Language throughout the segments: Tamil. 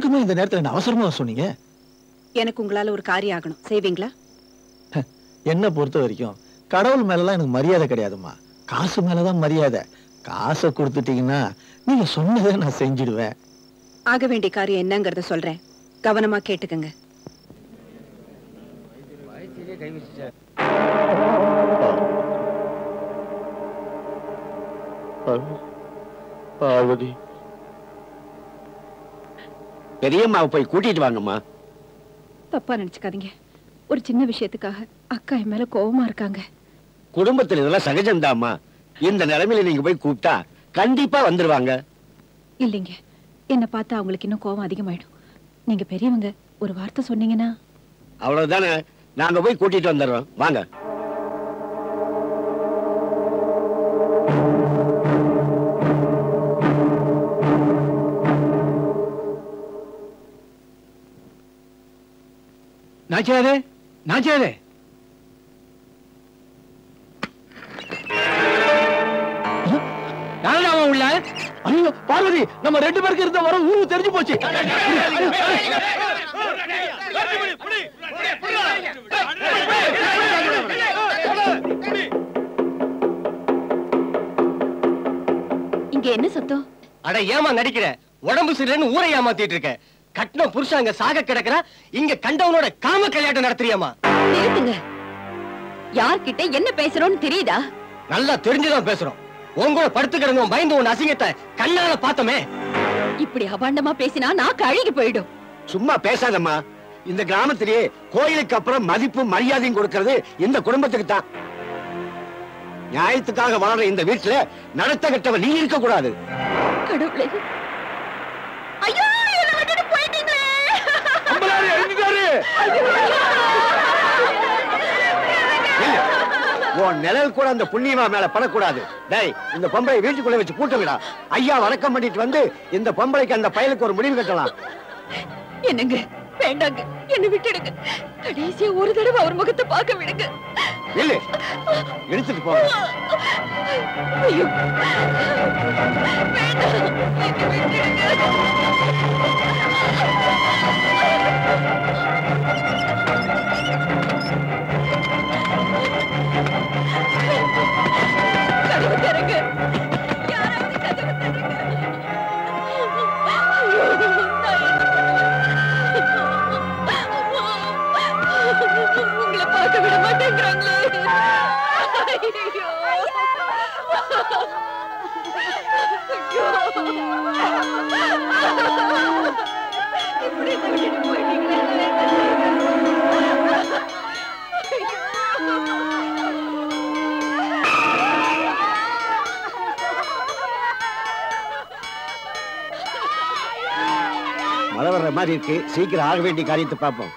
எதுக்குமே இந்த நேரத்துல என்ன அவசரமா சொன்னீங்க? எனக்கு உங்களால ஒரு காரியம் ஆகணும், செய்வீங்களா? என்ன பொறுத்த வரைக்கும் கடவுள் மேலலாம் எனக்கு மரியாதை கிடையாதுமா. காசு மேலதான் மரியாதை. காசை கொடுத்துட்டீங்கன்னா நீங்க சொன்னதை நான் செஞ்சிடுவேன். ஆக வேண்டிய காரியம் என்னங்கறத சொல்றேன், கவனமா கேட்டுக்கங்க. பார்வதி, பெரியம்மாவை போய் கூட்டிட்டு வாங்கம்மா. தப்பா நினைச்சுக்காதீங்க, ஒரு சின்ன விஷயத்துக்காக அக்கா என் மேல கோவமா இருக்காங்க. குடும்பத்தில் இதெல்லாம் சகஜம்தாம்மா. இந்த நிலைமையில நீங்க போய் கூப்பிட்டா கண்டிப்பா வந்துருவாங்க. இல்லைங்க, என்ன பார்த்தா அவங்களுக்கு இன்னும் கோவம் அதிகமாயிடும். நீங்க பெரியவங்க, ஒரு வார்த்தை சொன்னீங்கன்னா. அவ்வளவுதானே, நாங்க போய் கூட்டிட்டு வந்துடுறோம், வாங்க. நாச்சியாரே, நாச்சியாரே, யாராவது உள்ள? ஐயோ பார்வதி, நம்ம 2 பேருக்கு இருந்த வர ஊரு தெரிஞ்சு போச்சு. இங்க என்ன சத்தம்? அட ஏமா நடிக்கிற? உடம்பு சரியில்லைன்னு ஊரை ஏமாத்திட்டு இருக்க. கட்டின புருஷன் அங்க சாக கிடக்குற, இங்க கண்டவனோட காம கல்யாணம் நடத்துறியாமா? நிறுத்துங்க. யார்கிட்ட என்ன பேசுறோம்னு தெரியுதா? நல்லா தெரிஞ்சுதான் பேசுறோம். உங்களோட படுத்து கிடந்தோம், பயந்து உன் அசிங்கத்தை கண்ணால பார்த்தமே. இப்படி அபாண்டமா பேசினா நாக்கு அழுகி போயிடும். சும்மா பேசாதம்மா. இந்த கிராமத்திலேயே கோயிலுக்கு அப்புறம் மதிப்பு மரியாதையும் கொடுக்கிறது இந்த குடும்பத்துக்கு தான். நியாயத்துக்காக வாழ்ற இந்த வீட்டுல நடத்த கட்டவ நீ இருக்க கூடாது. கடவுளே, ஐயோ என்ன விட்டுட்டு போயிட்டீங்களே. அம்பலாரி எழுந்துட்டாரு. உன் நிழல் கூட அந்த புண்ணியமா மேல படக்கூடாது. டேய், இந்த பொம்பளை வீட்டுக்குள்ள வச்சு பூட்ட விடா. ஐயா வணக்கம் பண்ணிட்டு வந்து இந்த பொம்பளைக்கு அந்த பயலுக்கு ஒரு முடிவு கட்டலாம். என்னங்க, வேண்டாங்க, என்ன விட்டுடுங்க. கடைசியா ஒரு தடவை அவர் முகத்தை பார்க்க விடுங்க. இல்ல, எடுத்துட்டு போங்க. ஐயோ வேண்டாம், என்ன விட்டுடுங்க. கதவு திறங்க, யாராவது கதவு திறங்க. ஐயோ, உங்களை பார்க்க விட மாட்டேங்கிறாங்களே. ஐயோ, இப்படி விட்டுட்டு போயிட்டீங்களே. மழை வர்ற மாதிரி இருக்கு, சீக்கிரம் ஆக வேண்டிய காரியத்தை பார்ப்போம்.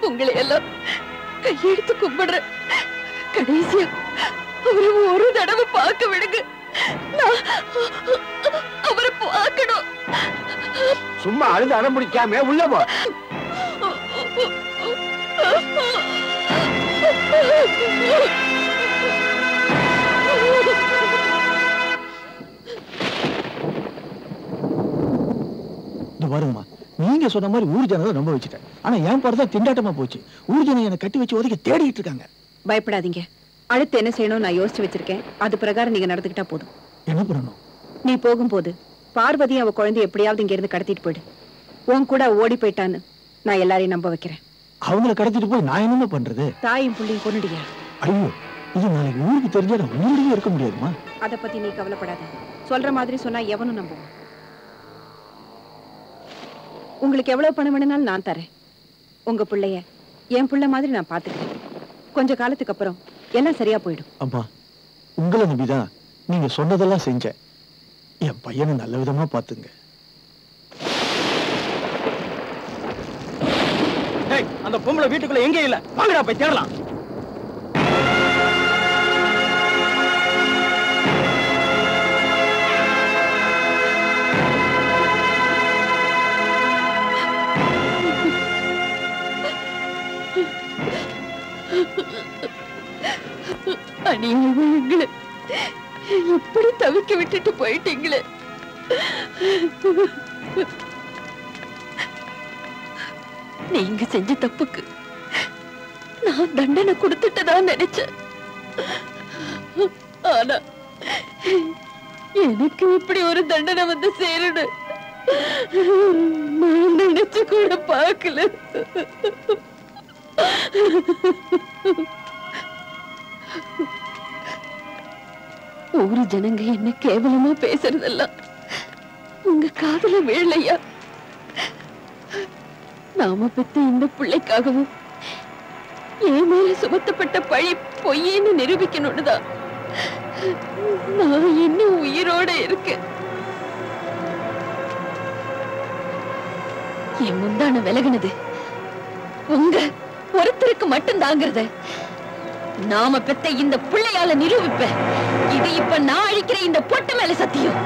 உங்களை எல்லாம் கையெடுத்து கும்பிடுறேன். கடைசியா அவரை ஒரு தடவை பார்க்க விடுங்க. நான் அவரை பார்க்கணும். சும்மா அழுது அடம் பிடிக்காம உள்ள போ. வருங்கம்மா, நீங்க சொன்ன மாதிரி ஊர் ஜனங்களை நம்ப வச்சுட்டேன். ஆனா என் பாரு தான் திண்டாட்டமா போச்சு. ஊர் ஜனம் என்னை கட்டி வச்சு ஒதுக்கி தேடிட்டு இருக்காங்க. பயப்படாதீங்க, அடுத்து என்ன செய்யணும் நான் யோசிச்சு வச்சிருக்கேன். அது பிரகாரம் நீங்க நடந்துக்கிட்டா போதும். என்ன பண்ணணும்? நீ போகும்போது பார்வதி அவ குழந்தை எப்படியாவது இங்க இருந்து கடத்திட்டு போயிடு. உன் கூட ஓடி போயிட்டான்னு நான் எல்லாரையும் நம்ப வைக்கிறேன். அவங்கள கடத்திட்டு போய் நான் என்ன பண்றது? தாயும் புள்ளையும் கொன்னுடியா? ஐயோ, இது நாளைக்கு ஊருக்கு தெரிஞ்சா நான் உயிரோடவே இருக்க முடியாதுமா. அதை பத்தி நீ கவலைப்படாத. சொல்ற மாதிரி சொன்னா எவனும் நம்புவான். உங்களுக்கு எவ்வளவு பணம் வேணும்னாலும் நான் தரேன். உங்க பிள்ளைய என் பிள்ளை மாதிரி நான் பாத்துக்கிறேன். கொஞ்ச காலத்துக்கு அப்புறம் எல்லாம் சரியா போயிடும். அம்மா, உங்களை நம்பிதான் நீங்க சொன்னதெல்லாம் செஞ்சேன். என் பையனை நல்ல விதமா பாத்துங்க. அந்த பொம்பளை வீட்டுக்குள்ள எங்கே இல்ல. வாங்கடா போய் தேடலாம். அநியாயங்களை இப்படி தவிக்க விட்டுட்டு போயிட்டீங்களே. நீங்க செஞ்ச தப்புக்கு நான் தண்டனை கொடுத்துட்டுதான் நினைச்சேன். ஆனா எனக்கு இப்படி ஒரு தண்டனை வந்து சேரணும் நான் நினைச்சு கூட பார்க்கல. ஊரு ஜனங்க என்ன கேவலமா பேசுறதெல்லாம் உங்க காதுல விழலையா? நாம பெத்த இந்த பிள்ளைக்காகவும் என் மேல சுமத்தப்பட்ட பழி பொய்யன்னு நிரூபிக்கணும்னுதான் நான் இன்னும் உயிரோட இருக்கேன். என் முந்தான விலகுனது உங்க ஒருத்தருக்கு மட்டும் தாங்கிறத நாம பெத்த இந்த பிள்ளையால நிரூபிப்பேன். இது இப்ப நான் அழிக்கிற இந்த பொட்டு மேல சத்தியம்.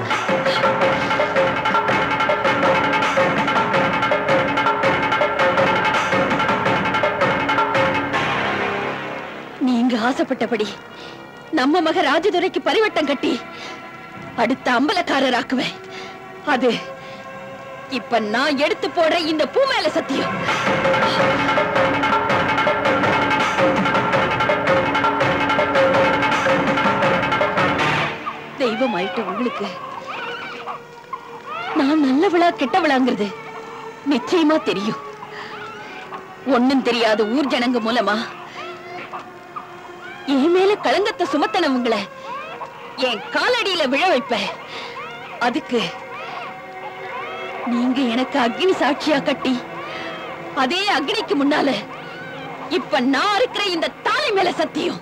நீங்க ஆசைப்பட்டபடி நம்ம மக ராஜதுரைக்கு பரிவட்டம் கட்டி அடுத்த அம்பலக்காரராக்குவேன். அது இப்ப நான் எடுத்து போடுற இந்த பூ மேல சத்தியம். தெய்வம் ஆயிட்ட உங்களுக்கு நான் நல்லவளா கெட்டவளாங்கிறது நிச்சயமா தெரியும். ஒண்ணும் தெரியாத ஊர் ஜனங்க மூலமா என் மேல களங்கத்தை சுமத்தனவங்களை என் காலடியில விழ வைப்பேன். அதுக்கு நீங்க எனக்கு அக்னி சாட்சியா கட்டி அதே அக்னிக்கு முன்னால இப்ப நான் இருக்கிற இந்த தாலி மேல சத்தியம்.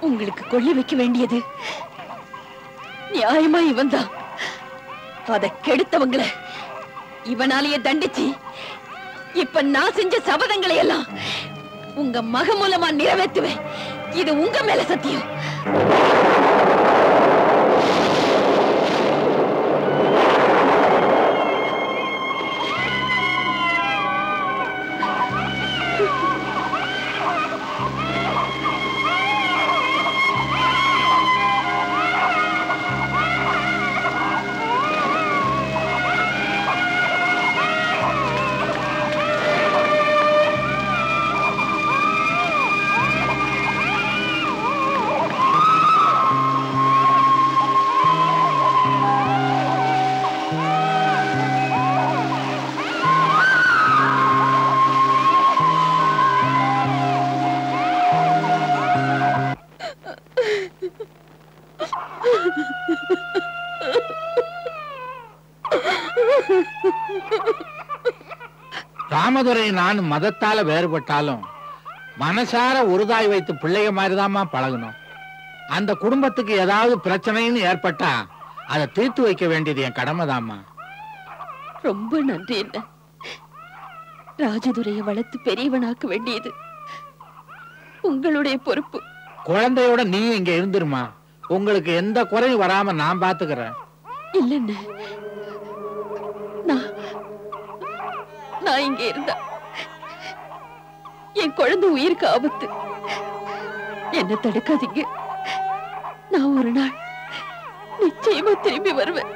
உங்களுக்கு கொள்ளி வைக்க வேண்டியது நியாயமா இவன் தான். அதை கெடுத்தவங்களை இவனாலேயே தண்டிச்சு இப்ப நான் செஞ்ச சபதங்களை எல்லாம் உங்க மக மூலமா நிறைவேற்றுவேன். இது உங்க மேல சத்தியம். ராமதுரை நான் மதத்தால வேறுபட்டாலும் மனசார உறுதாய் வைத்து பிள்ளைய மாதிரிதாமா பழகணும். அந்த குடும்பத்துக்கு ஏதாவது பிரச்சனைன்னு ஏற்பட்டா அதை தீர்த்து வைக்க வேண்டியது என் கடமைதாம்மா. ரொம்ப நன்றி. என்ன ராஜதுரையை வளர்த்து பெரியவனாக்க வேண்டியது உங்களுடைய பொறுப்பு. குழந்தையோட நீ இங்க இருந்துருமா. உங்களுக்கு எந்த குறையும் வராம நான் பாத்துக்கிறேன். இல்லன்னு நான் இங்க இருந்தா என் குழந்தை உயிருக்கு ஆபத்து. என்ன தடுக்காதீங்க. நான் ஒரு நாள் நிச்சயமா திரும்பி வருவேன்.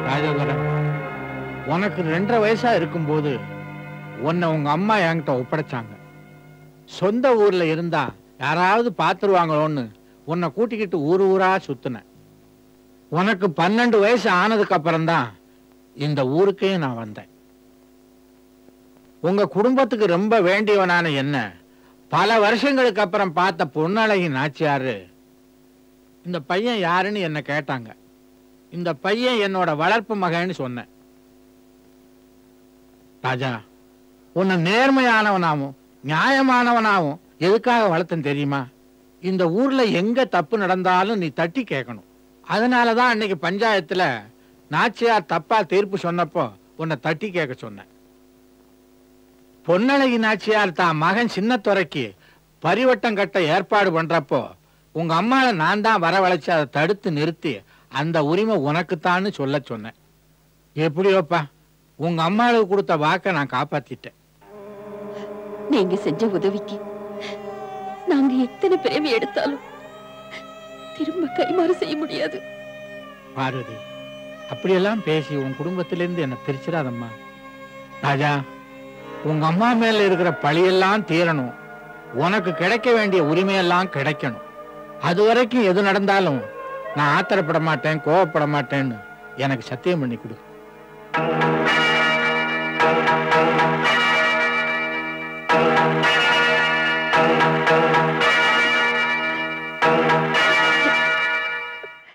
ராஜதுரை, உனக்கு 2.5 வயசா இருக்கும்போது உன்னை உங்க அம்மா என்கிட்ட ஒப்படைச்சாங்க. சொந்த ஊர்ல இருந்தா யாராவது பாத்துருவாங்களோன்னு உன்னை கூட்டிக்கிட்டு ஊர் ஊரா சுத்தினேன். உனக்கு 12 வயசு ஆனதுக்கு அப்புறம்தான் இந்த ஊருக்கே நான் வந்தேன். உங்க குடும்பத்துக்கு ரொம்ப வேண்டியவனான என்ன பல வருஷங்களுக்கு அப்புறம் பார்த்த பொன்னழகி நாச்சியாரு இந்த பையன் யாருன்னு என்ன கேட்டாங்க. இந்த பையன் என்னோட வளர்ப்பு மகன்னு சொன்னேன். ராஜா, உன்னை நேர்மையானவனாவும் நியாயமானவனாவும் எதுக்காக வளர்த்தேன் தெரியுமா? இந்த ஊர்ல எங்க தப்பு நடந்தாலும் நீ தட்டி கேட்கணும். அதனாலதான் அன்னைக்கு பஞ்சாயத்துல நாச்சியார் தப்பா தீர்ப்பு சொன்னப்போ உன்னை தட்டி கேட்க சொன்னேன். பொன்னழகி நாச்சியார் தான் மகன் சின்னத்துறைக்கு பரிவட்டம் கட்ட ஏற்பாடு பண்றப்போ உங்க அம்மாவை நான் தான் வரவழைச்சு அதை தடுத்து நிறுத்தி அந்த உரிமை உனக்குத்தான்னு சொல்ல சொன்னேன். எப்படியோப்பா, உங்க அம்மாவுக்கு கொடுத்த வாக்கை நான் காப்பாத்திட்டேன். நீங்க செஞ்ச உதவிக்கு நாங்க எத்தனை பிறவி எடுத்தாலும் திரும்ப கைமாறு செய்ய முடியாது. பார்வதி, அப்படியெல்லாம் பேசி உன் குடும்பத்திலிருந்து என்ன பிரிச்சிடாதம்மா. ராஜா, உங்க அம்மா மேல இருக்கிற பழியெல்லாம் தீரணும். உனக்கு கிடைக்க வேண்டிய உரிமையெல்லாம் கிடைக்கணும். அது வரைக்கும் எது நடந்தாலும் நான் ஆத்திரப்பட மாட்டேன், கோவப்பட மாட்டேன்னு எனக்கு சத்தியம் பண்ணி கொடு.